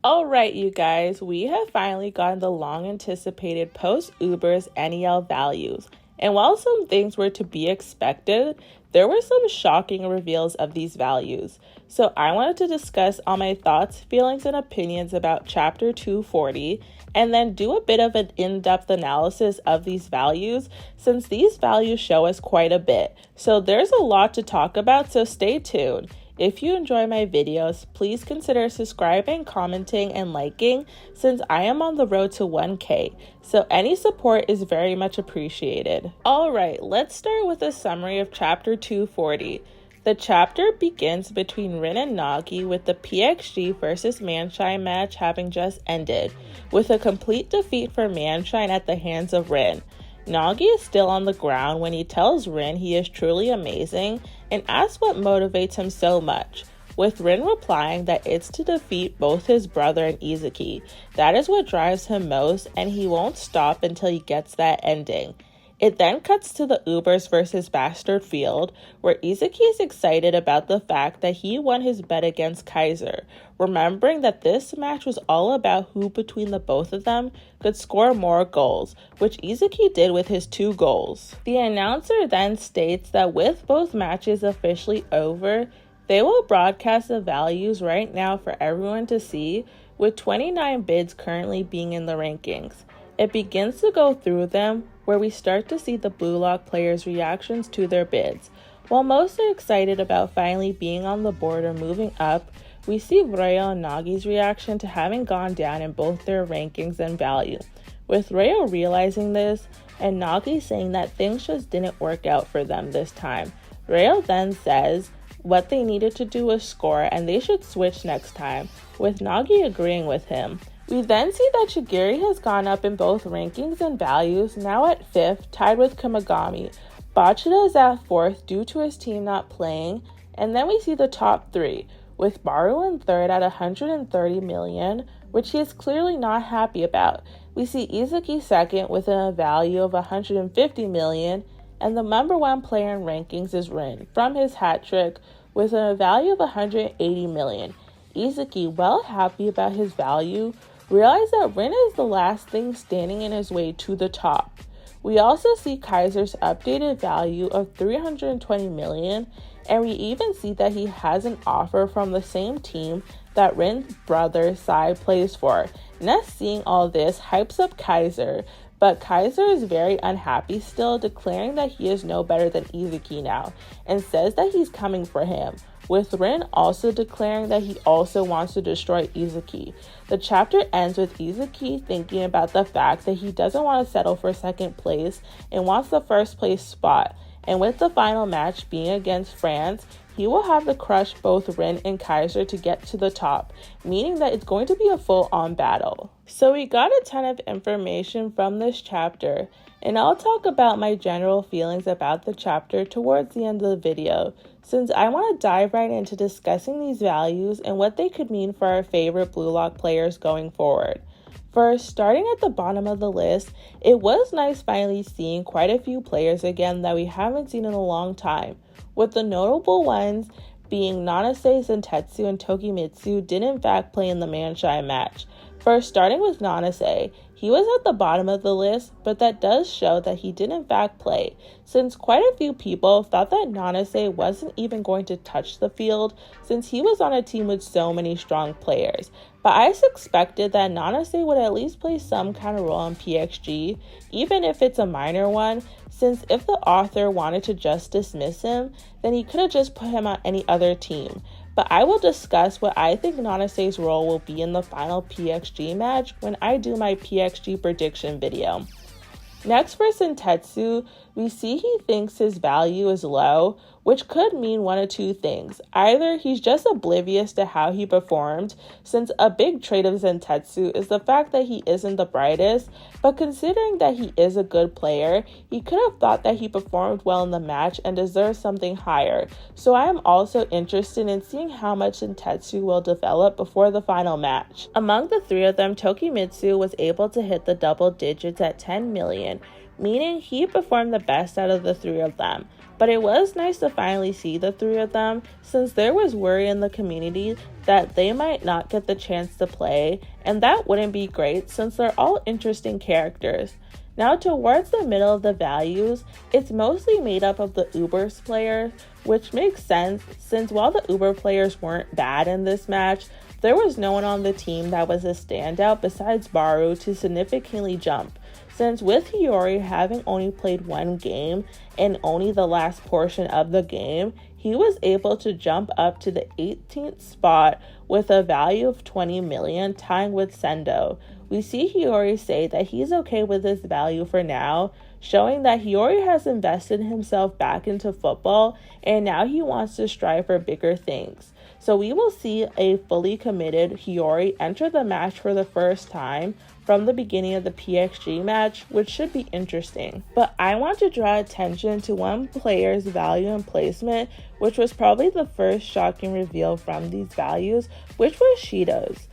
Alright, you guys, we have finally gotten the long-anticipated post-Uber's NEL values. And while some things were to be expected, there were some shocking reveals of these values. So I wanted to discuss all my thoughts, feelings, and opinions about Chapter 240, and then do a bit of an in-depth analysis of these values, since these values show us quite a bit. So there's a lot to talk about, so stay tuned. If you enjoy my videos, please consider subscribing, commenting, and liking, since I am on the road to 1K, so any support is very much appreciated. Alright, let's start with a summary of Chapter 240. The chapter begins between Rin and Nagi with the PXG versus Munchen match having just ended, with a complete defeat for Munchen at the hands of Rin. Nagi is still on the ground when he tells Rin he is truly amazing and asks what motivates him so much, with Rin replying that it's to defeat both his brother and Izaki. That is what drives him most, and he won't stop until he gets that ending. It then cuts to the Ubers versus Bastard Field, where Izaki is excited about the fact that he won his bet against Kaiser, remembering that this match was all about who between the both of them could score more goals, which Izaki did with his 2 goals. The announcer then states that with both matches officially over, they will broadcast the values right now for everyone to see, with 29 bids currently being in the rankings. It begins to go through them, where we start to see the Blue Lock players' reactions to their bids. While most are excited about finally being on the board or moving up, we see Ryo and Nagi's reaction to having gone down in both their rankings and value, with Ryo realizing this and Nagi saying that things just didn't work out for them this time. Ryo then says what they needed to do was score and they should switch next time, with Nagi agreeing with him. We then see that Chigiri has gone up in both rankings and values, now at 5th, tied with kunigami. Bachira is at 4th due to his team not playing, and then we see the top 3, with Baru in 3rd at 130 million, which he is clearly not happy about. We see Izaki 2nd with a value of 150 million, and the number 1 player in rankings is Rin, from his hat trick, with a value of 180 million. Izaki, well happy about his value, realize that Rin is the last thing standing in his way to the top. We also see Kaiser's updated value of 320 million, and we even see that he has an offer from the same team that Rin's brother Sai plays for. Ness, seeing all this, hypes up Kaiser, but Kaiser is very unhappy still, declaring that he is no better than Izaki now, and says that he's coming for him, with Rin also declaring that he also wants to destroy Izaki. The chapter ends with Izaki thinking about the fact that he doesn't want to settle for 2nd place and wants the 1st place spot, and with the final match being against France, he will have to crush both Rin and Kaiser to get to the top, meaning that it's going to be a full-on battle. So we got a ton of information from this chapter, and I'll talk about my general feelings about the chapter towards the end of the video, since I want to dive right into discussing these values and what they could mean for our favorite Blue Lock players going forward. First, starting at the bottom of the list, it was nice finally seeing quite a few players again that we haven't seen in a long time, with the notable ones being Nanase, Zentetsu, and Tokimitsu did in fact play in the Munchen match. First, starting with Nanase, he was at the bottom of the list, but that does show that he did in fact play, since quite a few people thought that Nanase wasn't even going to touch the field since he was on a team with so many strong players. But I suspected that Nanase would at least play some kind of role in PXG, even if it's a minor one, since if the author wanted to just dismiss him, then he could have just put him on any other team. But I will discuss what I think Nanase's role will be in the final PXG match when I do my PXG prediction video. Next for Zentetsu, we see he thinks his value is low, which could mean one of two things. Either he's just oblivious to how he performed, since a big trait of Zentetsu is the fact that he isn't the brightest, but considering that he is a good player, he could have thought that he performed well in the match and deserves something higher. So I am also interested in seeing how much Zentetsu will develop before the final match. Among the three of them, Tokimitsu was able to hit the double digits at 10 million, meaning he performed the best out of the three of them. But it was nice to finally see the three of them, since there was worry in the community that they might not get the chance to play, and that wouldn't be great since they're all interesting characters. Now towards the middle of the values, it's mostly made up of the Ubers players, which makes sense since while the Uber players weren't bad in this match, there was no one on the team that was a standout besides Baru to significantly jump. Since with Hiyori having only played one game and only the last portion of the game, he was able to jump up to the 18th spot with a value of 20 million, tying with Sendo. We see Hiyori say that he's okay with this value for now, showing that Hiyori has invested himself back into football and now he wants to strive for bigger things. So we will see a fully committed Hiyori enter the match for the first time from the beginning of the PXG match, which should be interesting. But I want to draw attention to one player's value and placement, which was probably the first shocking reveal from these values, which was Shidou's.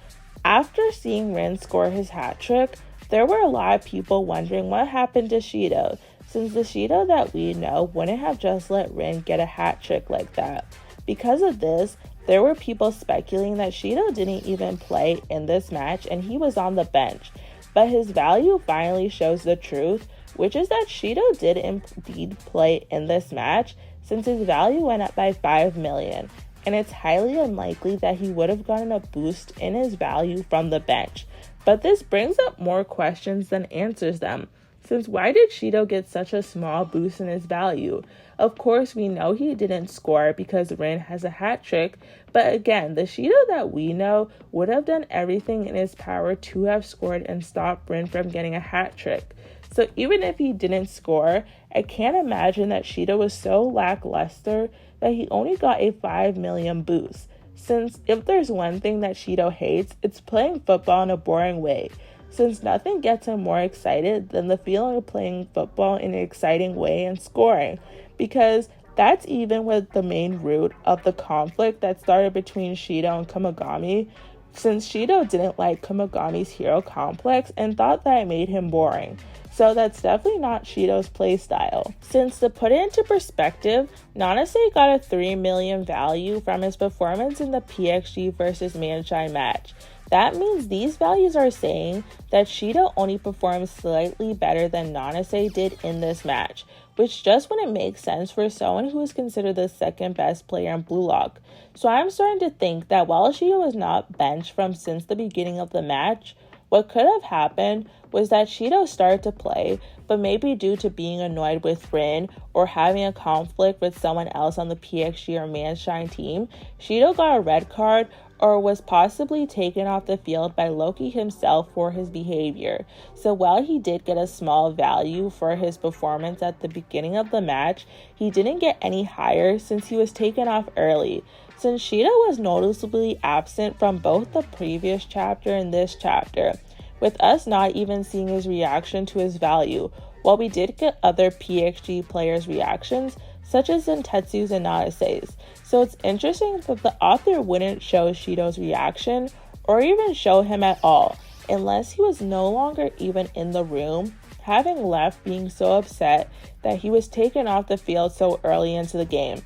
After seeing Rin score his hat trick, there were a lot of people wondering what happened to Shidou, since the Shidou that we know wouldn't have just let Rin get a hat trick like that. Because of this, there were people speculating that Shidou didn't even play in this match and he was on the bench. But his value finally shows the truth, which is that Shidou did indeed play in this match, since his value went up by 5 million. And it's highly unlikely that he would have gotten a boost in his value from the bench. But this brings up more questions than answers them, since why did Shidou get such a small boost in his value? Of course, we know he didn't score because Rin has a hat trick, but again, the Shidou that we know would have done everything in his power to have scored and stop Rin from getting a hat trick. So even if he didn't score, I can't imagine that Shidou was so lackluster that he only got a 5 million boost. Since if there's one thing that Shidou hates, it's playing football in a boring way. Since nothing gets him more excited than the feeling of playing football in an exciting way and scoring. Because that's even with the main root of the conflict that started between Shidou and Kunigami, since Shidou didn't like Kunigami's hero complex and thought that it made him boring. So that's definitely not Shidou's playstyle. Since to put it into perspective, Nanase got a 3 million value from his performance in the PXG versus Munchen match. That means these values are saying that Shidou only performed slightly better than Nanase did in this match, which just wouldn't make sense for someone who is considered the second best player in Blue Lock. So I'm starting to think that while Shidou was not benched from since the beginning of the match, what could have happened was that Shidou started to play, but maybe due to being annoyed with Rin or having a conflict with someone else on the PXG or Munchen team, Shidou got a red card or was possibly taken off the field by Loki himself for his behavior. So while he did get a small value for his performance at the beginning of the match, he didn't get any higher since he was taken off early. Since Shidou was noticeably absent from both the previous chapter and this chapter, with us not even seeing his reaction to his value, while we did get other PXG players' reactions, such as Zentetsu's and Nanase's. So it's interesting that the author wouldn't show Shidou's reaction, or even show him at all, unless he was no longer even in the room, having left being so upset that he was taken off the field so early into the game.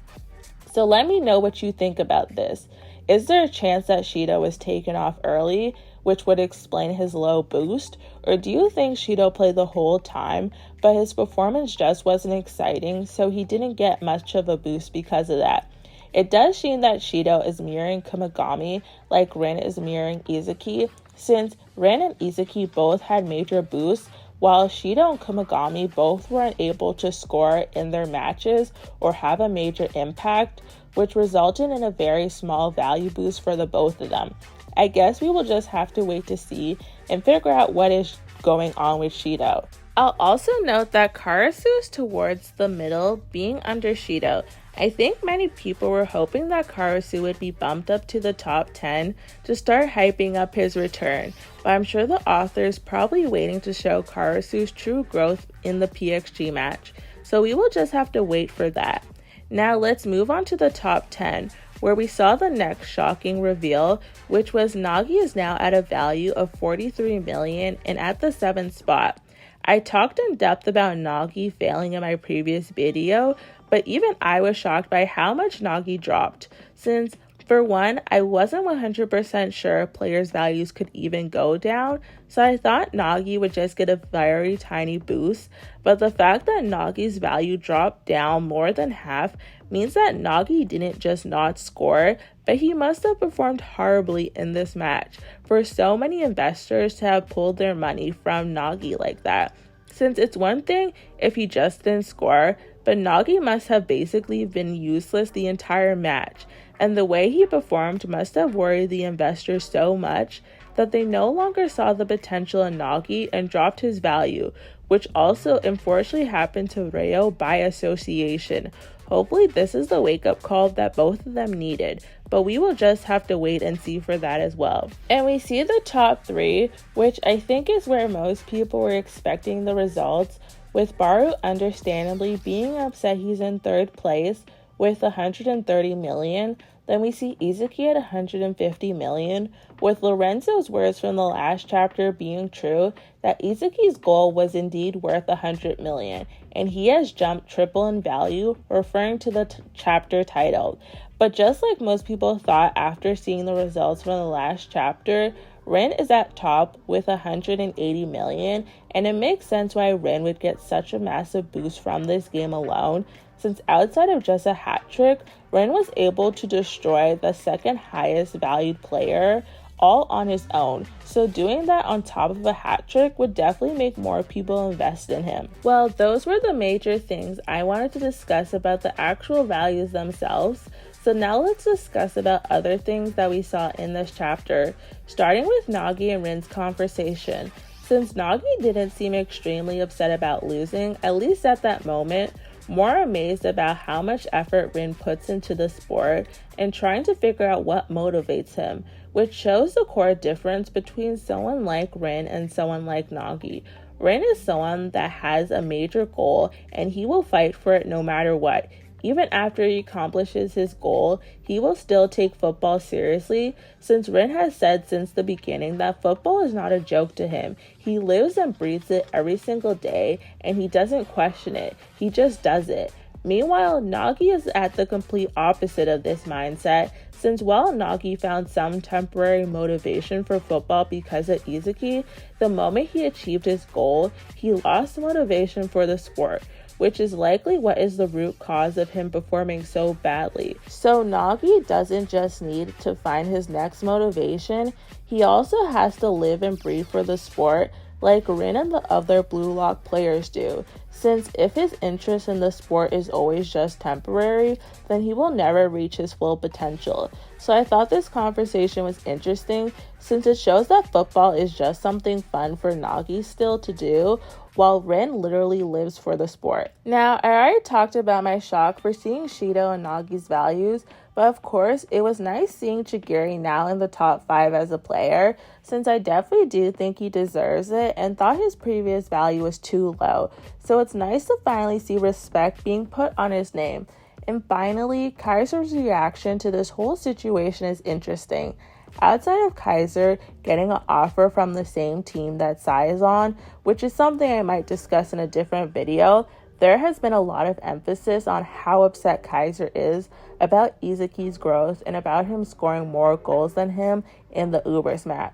So let me know what you think about this. Is there a chance that Shidou was taken off early, which would explain his low boost? Or do you think Shidou played the whole time, but his performance just wasn't exciting, so he didn't get much of a boost because of that? It does seem that Shidou is mirroring Kunigami like Rin is mirroring Izaki, since Rin and Izaki both had major boosts, while Shidou and Kunigami both weren't able to score in their matches or have a major impact, which resulted in a very small value boost for the both of them. I guess we will just have to wait to see and figure out what is going on with Shidou. I'll also note that Karasu is towards the middle, being under Shidou. I think many people were hoping that Karasu would be bumped up to the top 10 to start hyping up his return, but I'm sure the author is probably waiting to show Karasu's true growth in the PXG match, so we will just have to wait for that. Now let's move on to the top 10, where we saw the next shocking reveal, which was Nagi is now at a value of 43 million and at the 7th spot. I talked in depth about Nagi failing in my previous video, but even I was shocked by how much Nagi dropped, since for one, I wasn't 100% sure players' values could even go down, so I thought Nagi would just get a very tiny boost, but the fact that Nagi's value dropped down more than half means that Nagi didn't just not score, but he must have performed horribly in this match for so many investors to have pulled their money from Nagi like that. Since it's one thing if he just didn't score, but Nagi must have basically been useless the entire match, and the way he performed must have worried the investors so much that they no longer saw the potential in Nagi and dropped his value, which also unfortunately happened to Ryo by association. Hopefully this is the wake-up call that both of them needed, but we will just have to wait and see for that as well. And we see the top three, which I think is where most people were expecting the results, with Baru understandably being upset he's in third place with 130 million. Then we see Izaki at 150 million, with Lorenzo's words from the last chapter being true that Izaki's goal was indeed worth 100 million, and he has jumped triple in value, referring to the chapter title. But just like most people thought after seeing the results from the last chapter, Rin is at top with 180 million, and it makes sense why Rin would get such a massive boost from this game alone, since outside of just a hat trick, Rin was able to destroy the second highest valued player all on his own, so doing that on top of a hat trick would definitely make more people invest in him. Well, those were the major things I wanted to discuss about the actual values themselves. So now let's discuss about other things that we saw in this chapter, starting with Nagi and Rin's conversation. Since Nagi didn't seem extremely upset about losing, at least at that moment, more amazed about how much effort Rin puts into the sport and trying to figure out what motivates him, which shows the core difference between someone like Rin and someone like Nagi. Rin is someone that has a major goal and he will fight for it no matter what. Even after he accomplishes his goal, he will still take football seriously, since Rin has said since the beginning that football is not a joke to him. He lives and breathes it every single day, and he doesn't question it. He just does it. Meanwhile, Nagi is at the complete opposite of this mindset, since while Nagi found some temporary motivation for football because of Izaki, the moment he achieved his goal, he lost motivation for the sport, which is likely what is the root cause of him performing so badly. So Nagi doesn't just need to find his next motivation, he also has to live and breathe for the sport like Rin and the other Blue Lock players do, since if his interest in the sport is always just temporary, then he will never reach his full potential. So I thought this conversation was interesting, since it shows that football is just something fun for Nagi still to do, while Rin literally lives for the sport. Now, I already talked about my shock for seeing Shidou and Nagi's values, but of course, it was nice seeing Chigiri now in the top 5 as a player, since I definitely do think he deserves it and thought his previous value was too low, so it's nice to finally see respect being put on his name. And finally, Kaiser's reaction to this whole situation is interesting. Outside of Kaiser getting an offer from the same team that Sai is on, which is something I might discuss in a different video, there has been a lot of emphasis on how upset Kaiser is about Izaki's growth and about him scoring more goals than him in the Ubers match.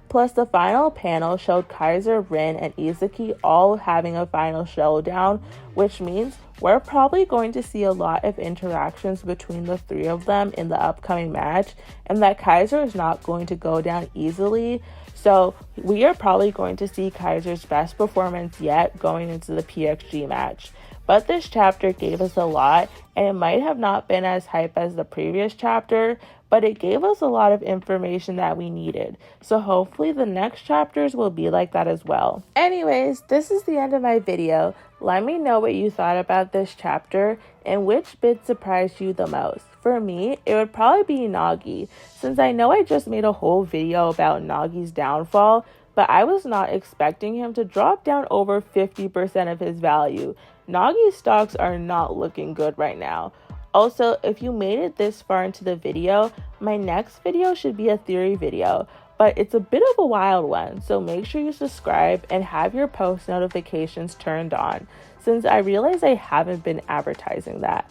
Plus, the final panel showed Kaiser, Rin, and Izaki all having a final showdown, which means we're probably going to see a lot of interactions between the three of them in the upcoming match, and that Kaiser is not going to go down easily. So we are probably going to see Kaiser's best performance yet going into the PXG match. But this chapter gave us a lot, and it might have not been as hype as the previous chapter, but it gave us a lot of information that we needed. So hopefully the next chapters will be like that as well. Anyways, this is the end of my video. Let me know what you thought about this chapter and which bit surprised you the most. For me, it would probably be Nagi, since I know I just made a whole video about Nagi's downfall, but I was not expecting him to drop down over 50% of his value. Nagi's stocks are not looking good right now. Also, if you made it this far into the video, my next video should be a theory video. but it's a bit of a wild one, so make sure you subscribe and have your post notifications turned on, since I realize I haven't been advertising that.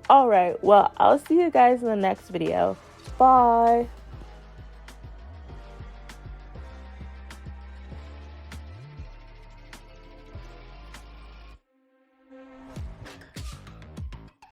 Alright, well, I'll see you guys in the next video. Bye!